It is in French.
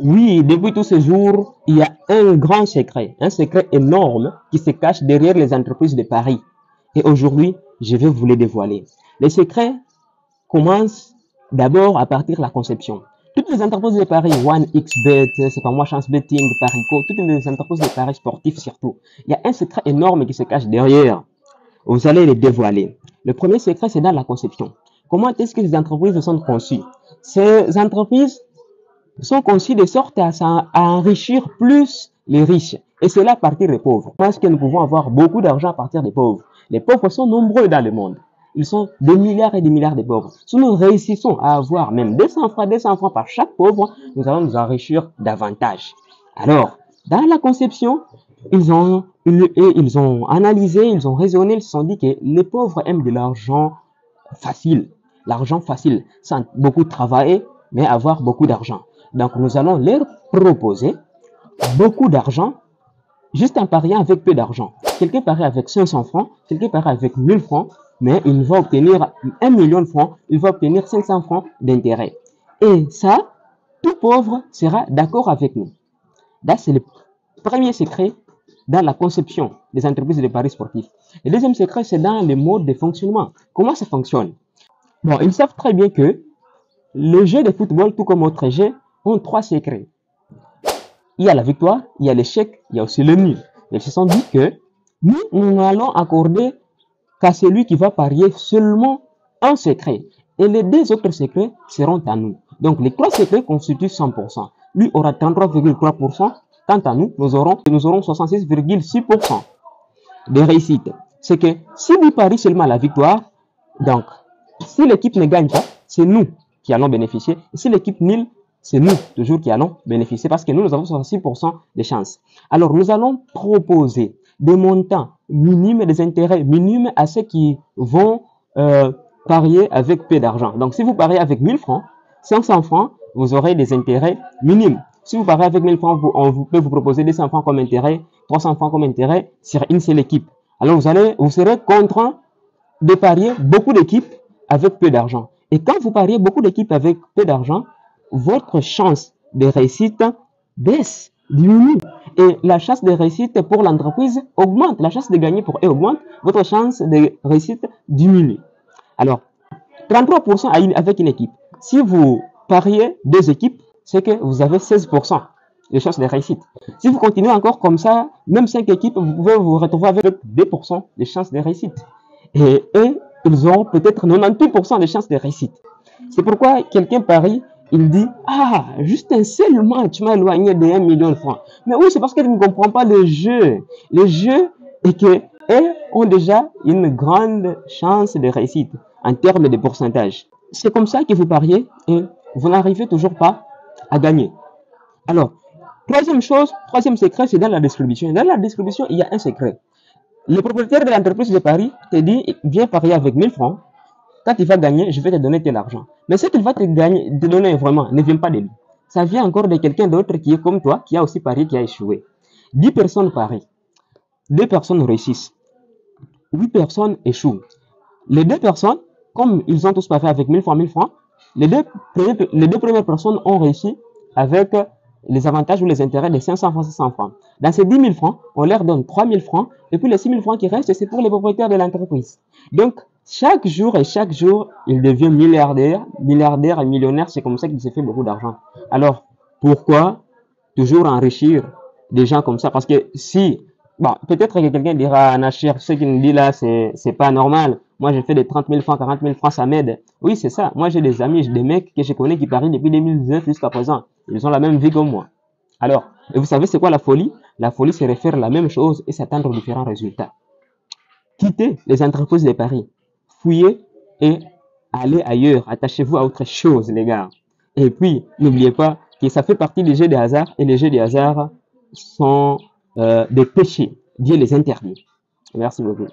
Oui, depuis tous ces jours, il y a un secret énorme qui se cache derrière les entreprises de Paris. Et aujourd'hui, je vais vous les dévoiler. Les secrets commencent d'abord à partir de la conception. Toutes les entreprises de Paris, OneXBet, c'est pas moi, Chance Betting, Parico, toutes les entreprises de Paris sportifs surtout, il y a un secret énorme qui se cache derrière. Vous allez les dévoiler. Le premier secret, c'est dans la conception. Comment est-ce que les entreprises sont conçues? Ces entreprises sont conçus de sorte à enrichir plus les riches. Et cela à partir des pauvres. Comment est-ce que nous pouvons avoir beaucoup d'argent à partir des pauvres? Les pauvres sont nombreux dans le monde. Ils sont des milliards et des milliards de pauvres. Si nous réussissons à avoir même 200 francs par chaque pauvre, nous allons nous enrichir davantage. Alors, dans la conception, ils ont analysé, ils ont raisonné, ils se sont dit que les pauvres aiment de l'argent facile. L'argent facile, sans beaucoup travailler, mais avoir beaucoup d'argent. Donc, nous allons leur proposer beaucoup d'argent juste en pariant avec peu d'argent. Quelqu'un parie avec 500 francs, quelqu'un parie avec 1000 francs, mais il va obtenir 1 million de francs, il va obtenir 500 francs d'intérêt. Et ça, tout pauvre sera d'accord avec nous. Là, c'est le premier secret dans la conception des entreprises de paris sportifs. Le deuxième secret, c'est dans le mode de fonctionnement. Comment ça fonctionne? Bon, ils savent très bien que le jeu de football, tout comme autre jeu, ont 3 secrets. Il y a la victoire, il y a l'échec, il y a aussi le nul. Ils se sont dit que nous n'allons accorder qu'à celui qui va parier seulement un secret. Et les 2 autres secrets seront à nous. Donc les 3 secrets constituent 100%. Lui aura 33,3%. Quant à nous, nous aurons 66,6% de réussite. C'est que si lui parie seulement la victoire, donc si l'équipe ne gagne pas, c'est nous qui allons bénéficier. Et si l'équipe nulle, c'est nous toujours qui allons bénéficier parce que nous avons 66% de chances. Alors, nous allons proposer des montants minimes et des intérêts minimes à ceux qui vont parier avec peu d'argent. Donc, si vous pariez avec 1000 francs, 500 francs, vous aurez des intérêts minimes. Si vous pariez avec 1000 francs, on peut vous proposer 200 francs comme intérêt, 300 francs comme intérêt sur une seule équipe. Alors, vous serez contraint de parier beaucoup d'équipes avec peu d'argent. Et quand vous pariez beaucoup d'équipes avec peu d'argent, votre chance de réussite baisse, diminue. Et la chance de réussite pour l'entreprise augmente. La chance de gagner pour eux augmente. Votre chance de réussite diminue. Alors, 33% avec une équipe. Si vous pariez 2 équipes, c'est que vous avez 16% de chances de réussite. Si vous continuez encore comme ça, même 5 équipes, vous pouvez vous retrouver avec 2% de chances de réussite. Et eux, ils auront peut-être 98% de chances de réussite. C'est pourquoi quelqu'un parie, il dit, ah, juste un seul match m'a éloigné de 1 million de francs. Mais oui, c'est parce qu'il ne comprend pas le jeu. Le jeu est que eux ont déjà une grande chance de réussite en termes de pourcentage. C'est comme ça que vous pariez et vous n'arrivez toujours pas à gagner. Alors, troisième secret, c'est dans la distribution. Dans la distribution, il y a un secret. Le propriétaire de l'entreprise de Paris te dit, viens parier avec 1000 francs. Quand il va gagner, je vais te donner tel argent. Mais ce qu'il va te donner vraiment ne vient pas de lui. Ça vient encore de quelqu'un d'autre qui est comme toi, qui a aussi parié, qui a échoué. 10 personnes parient. 2 personnes réussissent. 8 personnes échouent. Les 2 personnes, comme ils ont tous parié avec 1000 francs, les deux premières personnes ont réussi avec les avantages ou les intérêts de 500 francs, 600 francs. Dans ces 10 000 francs, on leur donne 3 000 francs, et puis les 6 000 francs qui restent, c'est pour les propriétaires de l'entreprise. Donc, chaque jour, il devient milliardaire et millionnaire. C'est comme ça qu'il se fait beaucoup d'argent. Alors, pourquoi toujours enrichir des gens comme ça? Parce que si, bon, peut-être que quelqu'un dira, Nachir, ce qu'il me dit là, c'est pas normal. Moi, j'ai fait des 30 000 francs, 40 000 francs, ça m'aide. Oui, c'est ça. Moi, j'ai des amis, j'ai des mecs que je connais qui parient depuis 2019 jusqu'à présent. Ils ont la même vie que moi. Alors, et vous savez, c'est quoi la folie? La folie, c'est refaire la même chose et s'attendre aux différents résultats. Quittez les entreprises de paris. Fouillez et allez ailleurs. Attachez-vous à autre chose, les gars. Et puis, n'oubliez pas que ça fait partie des jeux de hasard et les jeux de hasard sont des péchés. Dieu les interdit. Merci beaucoup.